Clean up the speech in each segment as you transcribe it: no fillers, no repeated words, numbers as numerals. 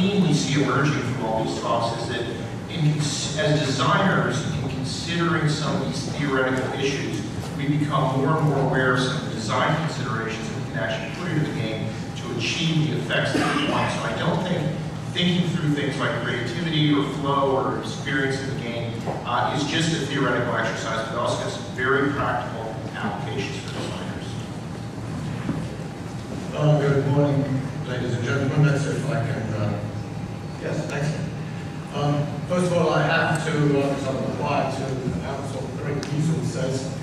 theme we see emerging from all these talks is that as designers, in considering some of these theoretical issues, we become more and more aware of some of the design considerations that we can actually put into the game to achieve the effects that we want. So I don't think thinking through things like creativity or flow or experience in the game is just a theoretical exercise, but also has some very practical applications for designers. Good morning, ladies and gentlemen. Let's see if I can. Yes, excellent. First of all, I have to, because I'm required to announce what the Great Weasel says.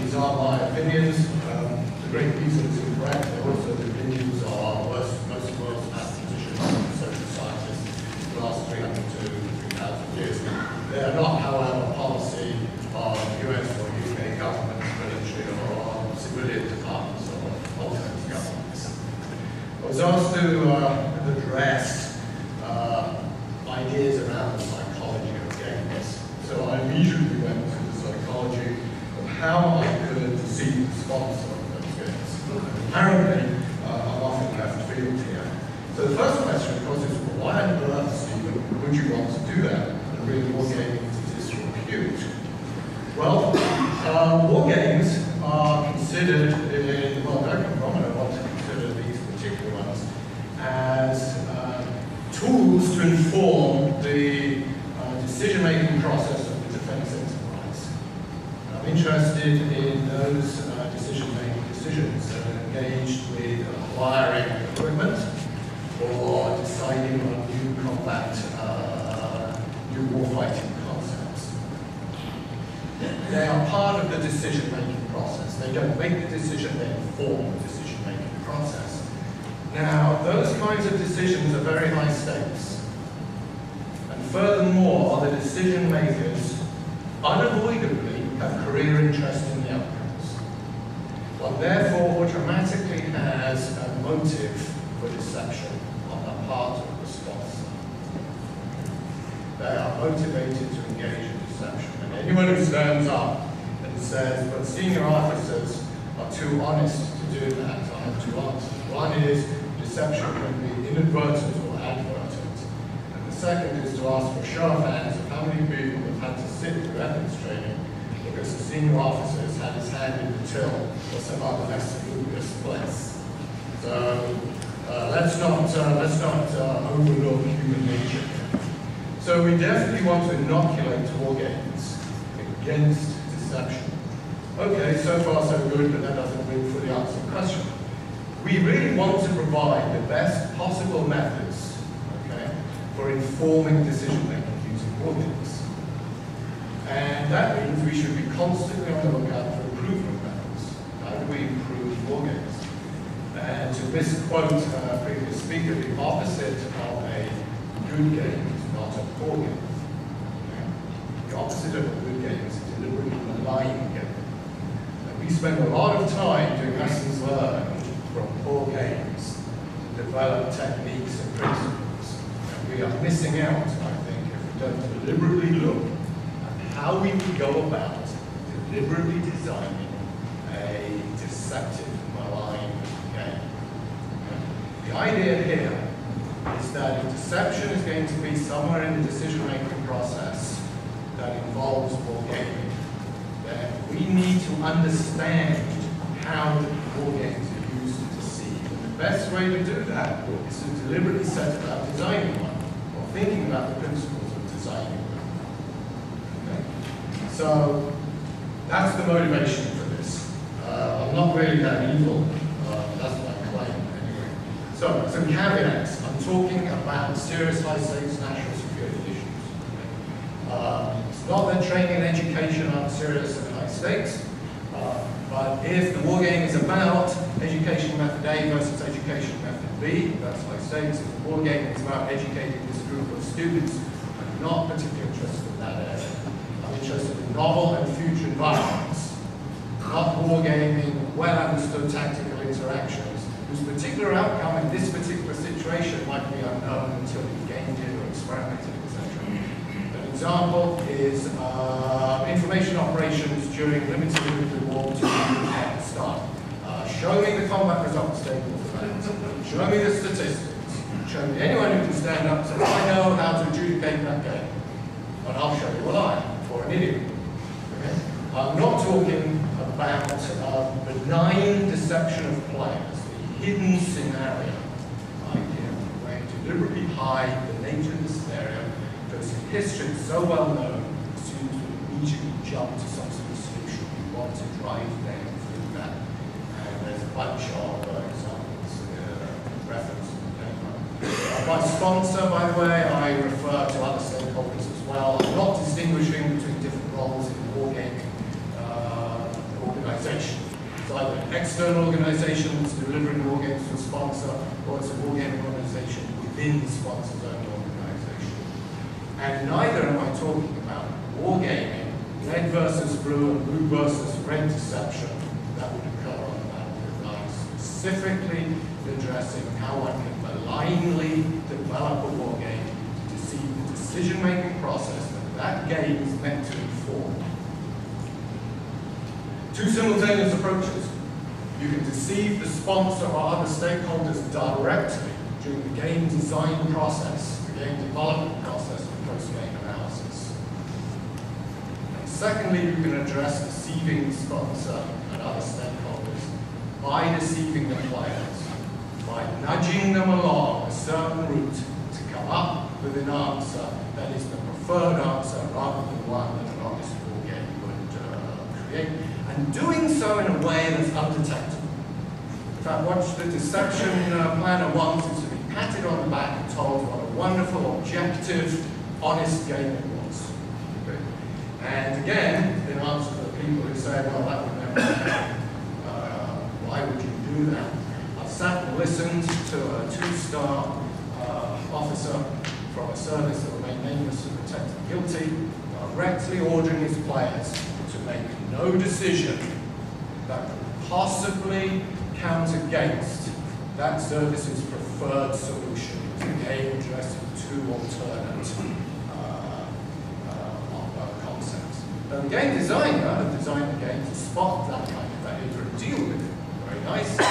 These are my opinions. The Great Weasel is incorrect. They're also the opinions of most of the world's mathematicians and social scientists for the last 300 to 3,000 years. They are not, however, policy of US or UK governments, military or civilian departments or alternate governments. I was asked to address ideas around the psychology of games. So I immediately went to the psychology of how I could deceive the sponsor of those games. Apparently, I'm often left field here. So the first question, of course, is, well, why on earth, Stephen, would you want to do that? And really, wargaming is disrepute. Well, war games are considered in, well, very prominent, I want to consider these particular ones as tools to inform the decision-making process of the defense enterprise. I'm interested in those decision-making decisions that are engaged with acquiring equipment or deciding on new combat, new warfighting concepts. They are part of the decision-making process. They don't make the decision, they inform the decision-making process. Now, those kinds of decisions are very high stakes. And furthermore, the decision makers unavoidably have career interest in the outcomes. One therefore automatically has a motive for deception on the part of the sponsor. They are motivated to engage in deception. And anyone who stands up and says, but senior officers are too honest to do that, I have two answers. One is deception can be inadvertent or advertent. And the second is to ask for show of hands of how many people have had to sit through ethics training because the senior officer has had his hand in the till or some other less salubrious place. So let's not overlook human nature. So we definitely want to inoculate war games against deception. Okay, so far so good, but that doesn't really fully answer the question. We really want to provide the best possible methods, okay, for informing decision-making using war games. And that means we should be constantly on the lookout for improvement methods. How do we improve war games? And to misquote a previous speaker, the opposite of a good game is not a poor game. Okay? The opposite of a good game is a deliberately malign game. And we spend a lot of time doing lessons learned from poor games to develop techniques and principles. And we are missing out, I think, if we don't deliberately look at how we would go about deliberately designing a deceptive, malign game. The idea here is that if deception is going to be somewhere in the decision-making process that involves war gaming, then we need to understand how the war games are used to deceive. And the best way to do that is to deliberately set about designing one, or thinking about the principles of designing one. Okay? So that's the motivation for this. I'm not really that evil. That's my claim, anyway. So, some caveats. I'm talking about serious high-stakes national security issues. It's not that training and education aren't serious and high stakes, but if the war game is about education method A versus education method B, that's high stakes. If the war game is about educating this group of students, I'm not particularly interested in that area. I'm interested in novel and future environments, not war gaming, well-understood tactical interactions, whose particular outcome in this particular situation might be unknown until you've gained it or experimented, etc. An example is information operations during limited nuclear war between Pakistan. Show me the combat results table for that. Show me the statistics. Show me anyone who can stand up and say, I know how to adjudicate that game. And I'll show you a lie or an idiot. Okay? I'm not talking about benign deception of players, the hidden scenario idea, where you deliberately hide the nature of the scenario, because in history it's so well known, students will immediately jump to some sort of solution. We want to drive them through that. And there's a bunch of examples, reference. By sponsor, by the way, I refer to other stakeholders as well. I'm not distinguishing between different roles in the wargaming organisation. It's either an external organisation that's delivering wargames to a sponsor, or it's a wargaming organisation within the sponsor's own organisation. And neither am I talking about wargaming, red versus blue and blue versus red deception that would occur on the battlefield. I'm specifically addressing how one can malignly develop a wargame to deceive the decision-making process that game is meant to inform. Two simultaneous approaches. You can deceive the sponsor or other stakeholders directly during the game design process, the game development process, and post-game analysis. And secondly, you can address deceiving the sponsor and other stakeholders by deceiving the players, by nudging them along a certain route to come up with an answer that is the preferred answer rather than one that an honest wargame would create. And doing so in a way that's undetectable. In fact, what the deception planner wants is to be patted on the back and told what a wonderful, objective, honest game it was. Okay. And again, in answer to the people who say, well, that would never happen, why would you do that? I've sat and listened to a 2-star officer from a service that remained nameless to protect the guilty, directly ordering his players to make no decision that could possibly count against that service's preferred solution. It was a game addressing 2 alternate concepts. Now, the game designer had designed the game to spot that kind of behavior and deal with it very nicely.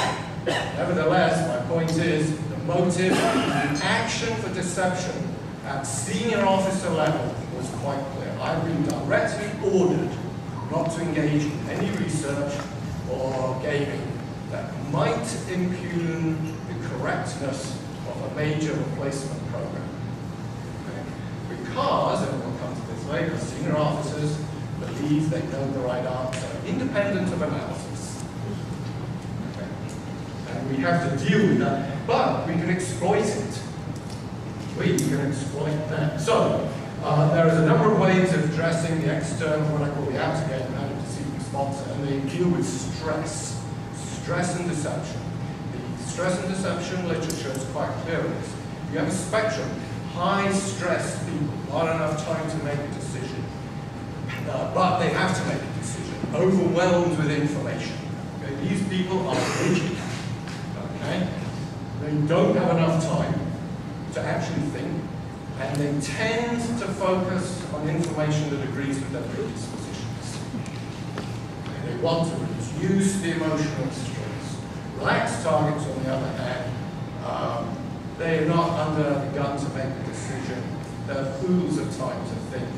Nevertheless, my point is the motive, the action for deception at senior officer level was quite clear. I've been directly ordered not to engage in any research or gaming that might impugn the correctness of a major replacement program. Okay? Because, and we'll come to this later, senior officers believe they know the right answer, independent of analysis. Okay? And we have to deal with that, but we can exploit it. We can exploit that. So, there is a number of ways of addressing the external, what I call the outer game, and how to deceive the sponsor, and they deal with stress and deception. The stress and deception literature is quite clear on this. You have a spectrum, high-stress people, not enough time to make a decision, but they have to make a decision, overwhelmed with information. Okay? These people are rigid. Okay? They don't have enough time to actually think, and they tend to focus on information that agrees with their predispositions. They want to reduce the emotional stress. Relaxed targets, on the other hand, they are not under the gun to make a decision. They're fools of time to think.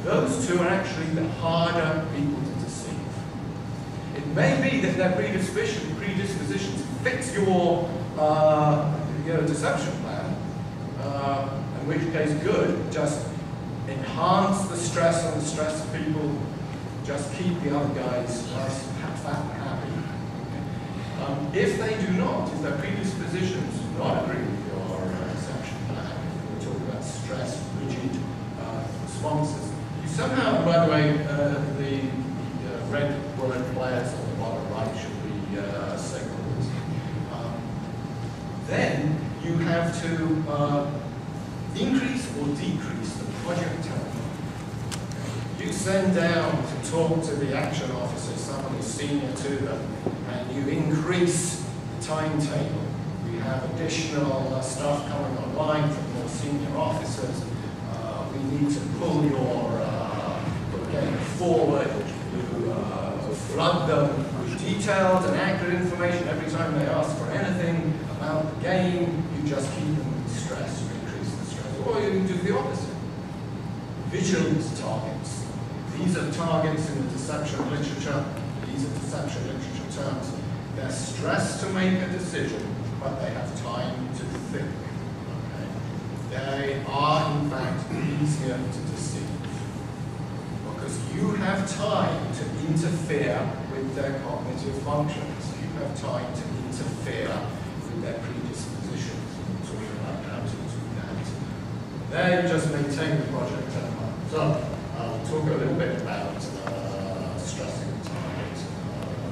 Those two are actually the harder people to deceive. It may be that their predispositions fit your deception plan, in which case good, just enhance the stress on the stressed people, just keep the other guys nice, fat and happy. If they do not, if their predispositions do not agree with your deception plan, if we're talking about stressed, rigid responses, you somehow, by the way, the red word players on the bottom right should be stakeholders. Then you have to increase or decrease the project time. You send down to talk to the action officer, someone who's senior to them, and you increase the timetable. We have additional stuff coming online from more senior officers. We need to pull your game forward. You flood them with detailed and accurate information every time they ask for anything about throughout the game, you just keep them in stress, you increase the stress, or you can do the opposite. Vigilance targets. These are targets in the deception literature. These are deception literature terms. They're stressed to make a decision, but they have time to think. Okay? They are, in fact, easier to deceive because you have time to interfere with their cognitive functions. You have time to interfere with their predispositions. We'll talk about how to do that. There you just maintain the project tempo. So I'll talk a little bit about stressing the target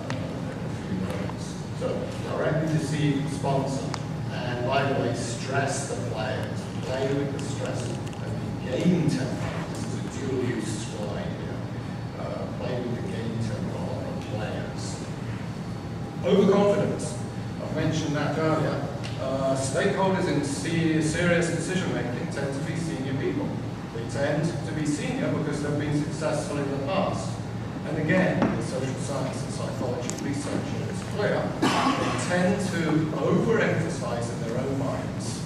in a few moments. So directly deceive the sponsor. And by the way, stress the players. Play with the stress of the game tempo. This is a dual-use slide here. Play with the game tempo of the players. Overconfidence. I mentioned that earlier. Stakeholders in serious decision-making tend to be senior people. They tend to be senior because they've been successful in the past. And again, the social science and psychology research here is clear. They tend to overemphasize in their own minds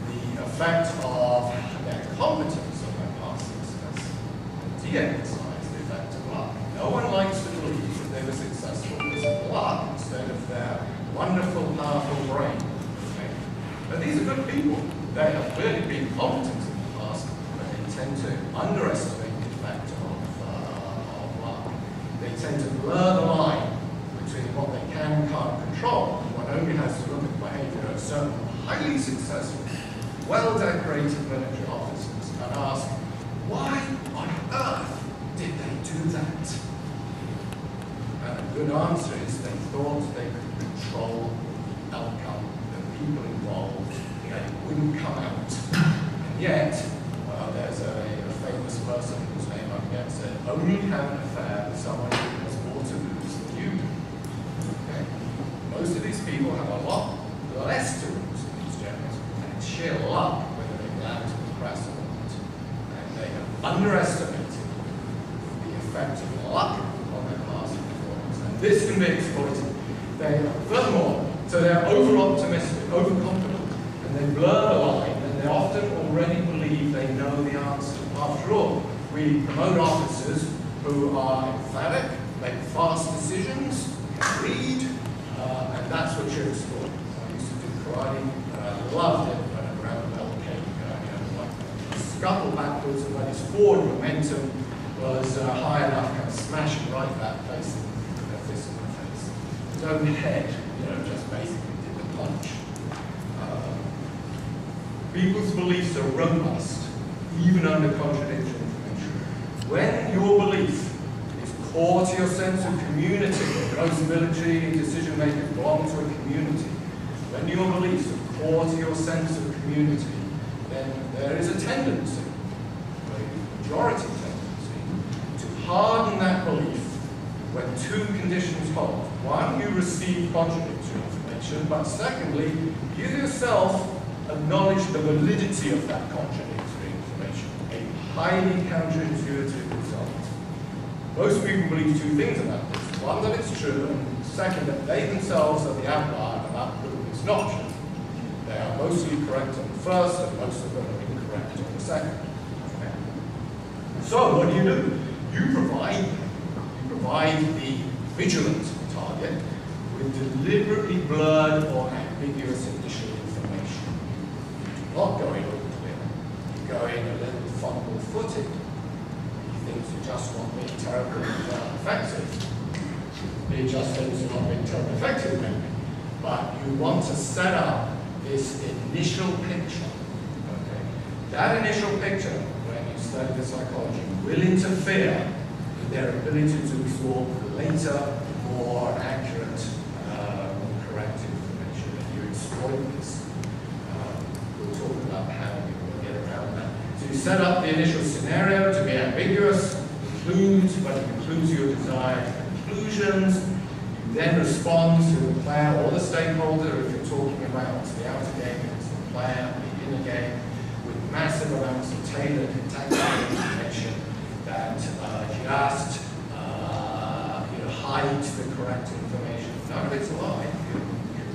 the effect of their competence on their past success, and de-emphasize the effect of luck. No one likes to believe that they were successful because of luck instead of their wonderful, powerful brain. Okay? But these are good people. They have clearly been competent in the past, but they tend to underestimate the effect of luck. They tend to blur the line between what they can and can't control. One only has to look at the behavior of certain highly successful, well-decorated military officers and ask, why on earth did they do that? And a good answer is they thought they could control the outcome, the people involved, they wouldn't come out. And yet, there's a famous person whose name I forget said, only have an affair with someone who has more to lose than you do. Okay? Most of these people have a lot less to lose than these generals, and it's sheer luck whether they land to the press or not. And they have underestimated the effect of luck on their past performance. And this can be exploited. They are, furthermore, so they're over-optimistic, overconfident, and they blur the line, and they often already believe they know the answer. After all, we promote officers who are emphatic, make fast decisions, can read, and that's what you're exploring. I used to do karate, and I loved it when a ground bell came. Like scuttle backwards, and when his forward momentum was high enough, kind of smashing right back, facing their fist in the face. His own head, just basically did the punch. People's beliefs are robust, even under contradictory information. When your belief is core to your sense of community, most military decision-makers belong to a community. When your beliefs are core to your sense of community, then there is a tendency, a majority tendency, to harden that belief when two conditions hold. One, you receive contradictory information, but secondly, you yourself acknowledge the validity of that contradictory information, a highly counterintuitive result. Most people believe two things about this. One, that it's true, and second, that they themselves are the outlier about proving it's not true. They are mostly correct on the first, and most of them are incorrect on the second. Okay. So, what do? You provide the vigilant target with deliberately blurred or ambiguous initial information. You're not going all clear. You go in a little fumble-footed. He thinks you just want being terribly effective. He just thinks you're not being terribly effective, maybe. But you want to set up this initial picture. Okay? That initial picture, when you study the psychology, will interfere with their ability to absorb later, more accurate, more correct information. And you exploit this. We'll talk about how you get around that. So you set up the initial scenario to be ambiguous, but it includes your desired conclusions. You then respond to the player or the stakeholder if you're talking about the outer game, it's the player, the inner game, with massive amounts of tailored and tactical information that just hide the correct information. None of it's a lie. You're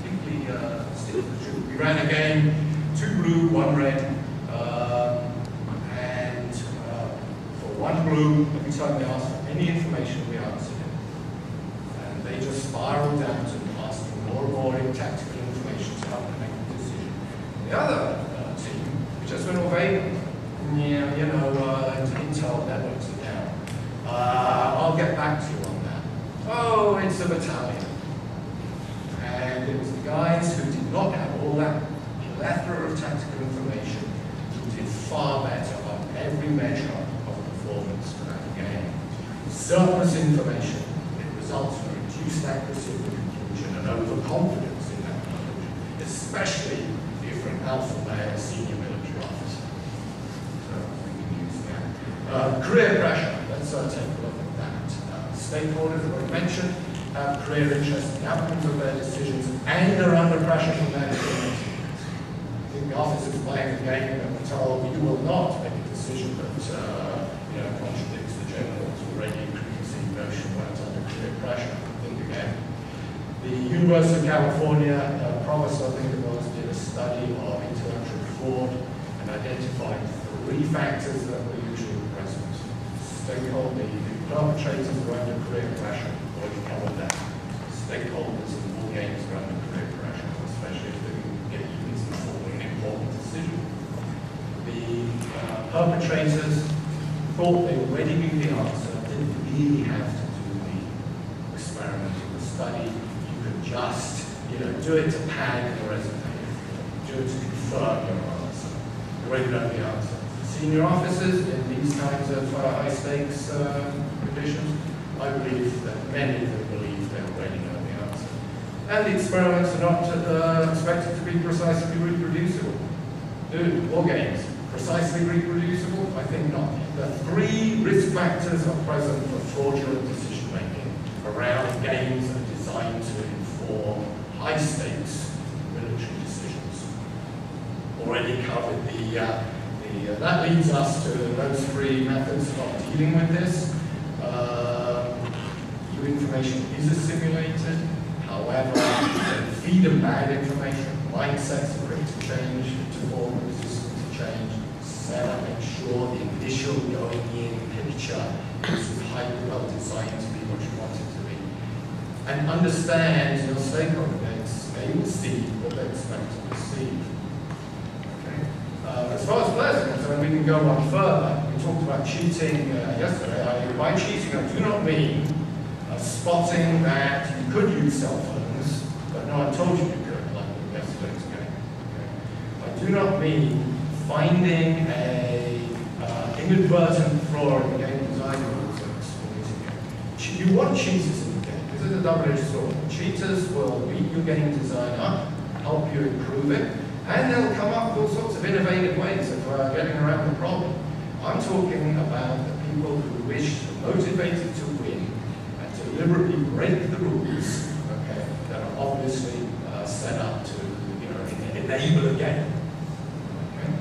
completely steal the truth. We ran a game, 2 blue, 1 red, and for 1 blue, every time they asked for any information, we answered it. And they just spiraled down to asking more and more tactical information to help them make a decision. The other team, we just went all vague. Yeah, you know, Intel networks are down. I'll get back to you on that. Oh, it's a battalion. And it was the guys who did not have all that plethora of tactical information who did far better on every measure of performance for that game. Surplus information, it results in reduced accuracy of the conclusion and overconfidence in that conclusion, especially if you're an alpha male senior military officer. So we can use that. Career pressure, let's take a look at that. Stakeholders, as I mentioned, have career interest in the outcomes of their decisions and are under pressure from their teams. I think the officers playing the game are told you will not make a decision that contradicts the general's already preconceived notion when it's under career pressure. Think again. The University of California promised, I think it was, did a study of intellectual fraud and identified 3 factors that were usually present. Stakeholder, the perpetrators are under career pressure. Already covered that. Stakeholders in war games are under career pressure, especially if they can get units involved in an important decision. The perpetrators thought they already knew the answer, didn't really have to do the experiment or the study. You could just, do it to pad the resume, do it to confirm your answer. You already know the answer. Senior officers in these kinds of high stakes conditions, I believe that many of them believe they already know the answer. And the experiments are not expected to be precisely reproducible. War games, precisely reproducible? I think not. The 3 risk factors are present for fraudulent decision making around games that are designed to inform high stakes military decisions. Already covered that leads us to those 3 methods of dealing with this. New information is assimilated, however, feed of bad information, mindsets are quick to change, to form resistant to change, set up, make sure the initial going in picture is highly well designed to be what you want it to be. And understand your stakeholders, they will see what they expect to receive. As far as players are concerned, we can go on further. We talked about cheating yesterday. By cheating, I do not mean spotting that you could use cell phones, but no one told you you could, like in yesterday's game. Okay. I do not mean finding a inadvertent flaw in the game design rules and exploiting it. You want cheaters in the game. This is a double-edged sword. Cheaters will beat your game design up, help you improve it, and they'll come up with all sorts of innovative ways of getting around the problem. I'm talking about the people who wish, motivated to win, and deliberately break the rules, okay, that are obviously set up to, enable a game. Okay?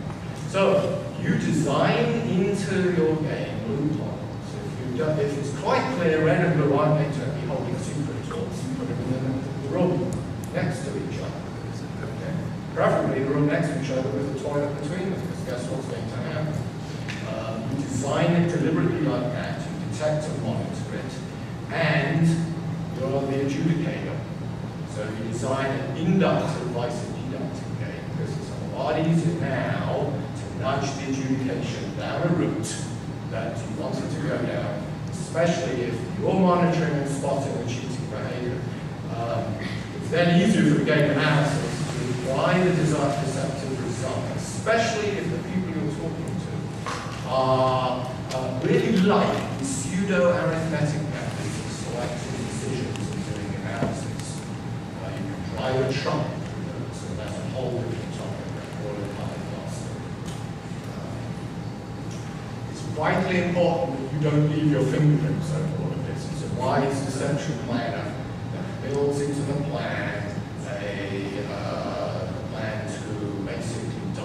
So you design into your game loopholes. If it's quite clear, red and blue aren't going to be holding secret talks, you put them in the room next to each other. Preferably the room next to each other with a toilet between them, because guess what's going to happen? You design it deliberately like that, you detect and monitor it, and you're the adjudicator. So you design an inductive vice deductive game, because it's a lot easier now to nudge the adjudication down a route that you want it to go down, especially if you're monitoring and spotting the cheating behavior. It's then easier for the game analysis why the desired perceptive result, especially if the people you're talking to are really like the pseudo-arithmetic methods of selecting decisions and doing analysis. You can drive a truck, so that's a whole different topic that all in high class. It's vitally important that you don't leave your fingerprints over all of this. It's a wise deception planner that builds into the plan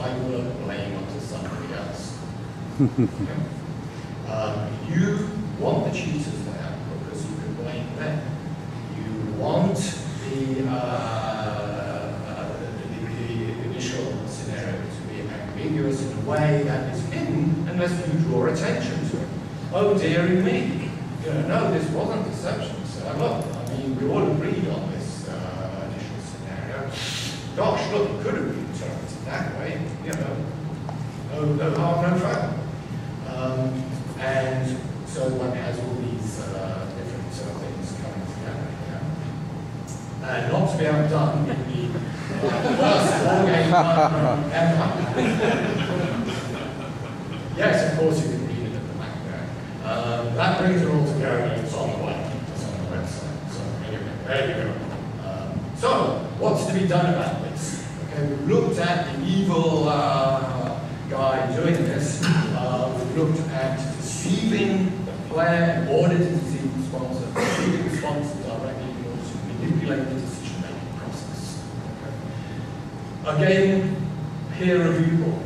divert blame onto somebody else. You want the cheaters there because you can blame them. You want the way that is hidden unless you draw attention to it. Oh dearie me. You know, no, this wasn't deception. So look, I mean, we all agreed on this initial scenario. Gosh, look, it could have been interpreted that way. You know, no harm, no foul. And so one has all these different things coming together here. And not to be outdone in the worst wargame ever. Yes, of course you can read it at the back there. That brings it all together and it's on the web. It's on the website. So anyway, there you go. So, what's to be done about this? Okay, we've looked at the evil guy doing this. We've looked at deceiving the player in order to deceive the sponsor, deceiving the sponsor directly in order to manipulate the decision-making process. Okay. Again, peer review board.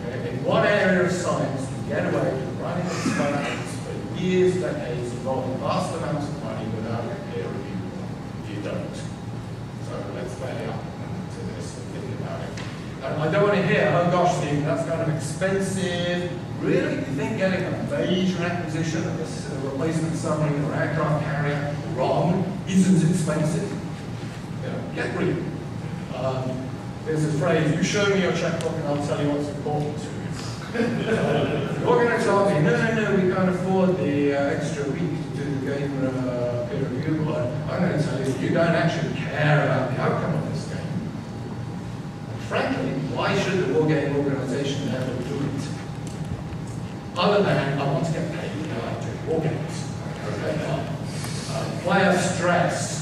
Okay. In one area of science, you get away with running experiments for years, decades, involving vast amounts of money without a peer review board. You don't. So let's belly up to this and think about it. I don't want to hear, oh gosh, Steve, that's kind of expensive. Really? You think getting a major acquisition of a replacement submarine or aircraft carrier wrong isn't expensive? You know, get real. There's this phrase, you show me your checkbook and I'll tell you what's important to you. You're going to tell me, no, we can't afford the extra week to do the game peer review board. I'm going to tell you, you don't actually care about the outcome of this game. And frankly, why should the wargame organization ever do it? Other than, I want to get paid to go out to war games. Player stress.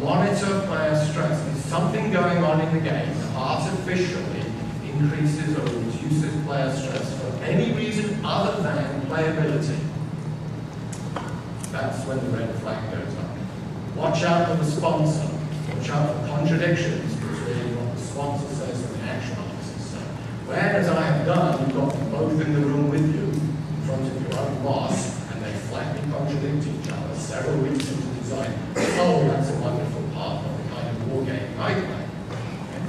Monitor player stress. There's something going on in the game that artificially increases or reduces player stress for any reason other than playability. That's when the red flag goes up. Watch out for the sponsor. Watch out for contradictions between what the sponsor says and the action officer says. When, as I have done, you've got them both in the room with you, in front of your own boss, and they flatly contradict each other several weeks into design. Oh, that's a wonderful part of the kind of war game I play. Okay.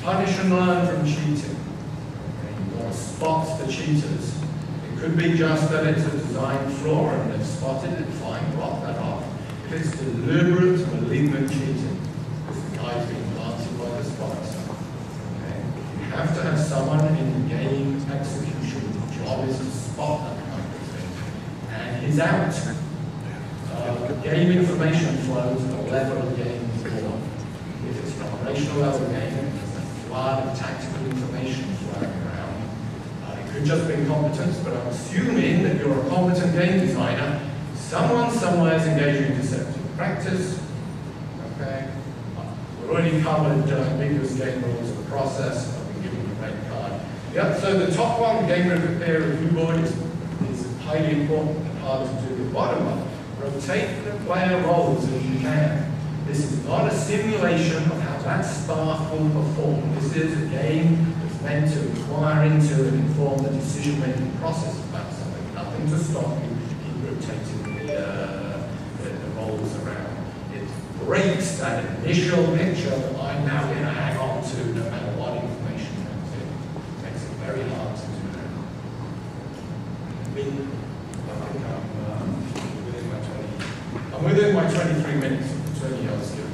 Punish and learn from cheating. Okay. You've got to spot the cheaters. It could be just that it's a design flaw and they've spotted it, fine, block that off. If it's deliberate, malignant cheating, this guy's being planted by the sponsor. Okay. You have to have someone in the game execution whose job is to spot that kind of thing. And he's out. Game information flows at the level of the game is born. If it's an operational level game, there's a flood of tactical information flowing around. It could just be incompetence, but I'm assuming that you're a competent game designer. Someone somewhere is engaging in deceptive practice. Okay. We've already covered ambiguous game rules of the process. I've been given you a red card. Yep, so the top one, game peer review board, is highly important and hard to do. The bottom one, rotate the player roles if you can. This is not a simulation of how that staff will perform. This is a game that's meant to inquire into and inform the decision-making process about something. Nothing to stop you keep rotating the roles around. It breaks that initial picture that I'm now going to hang on to no matter what information comes in. It makes it very hard to do that. I'm within my 23 minutes of 20 hours here.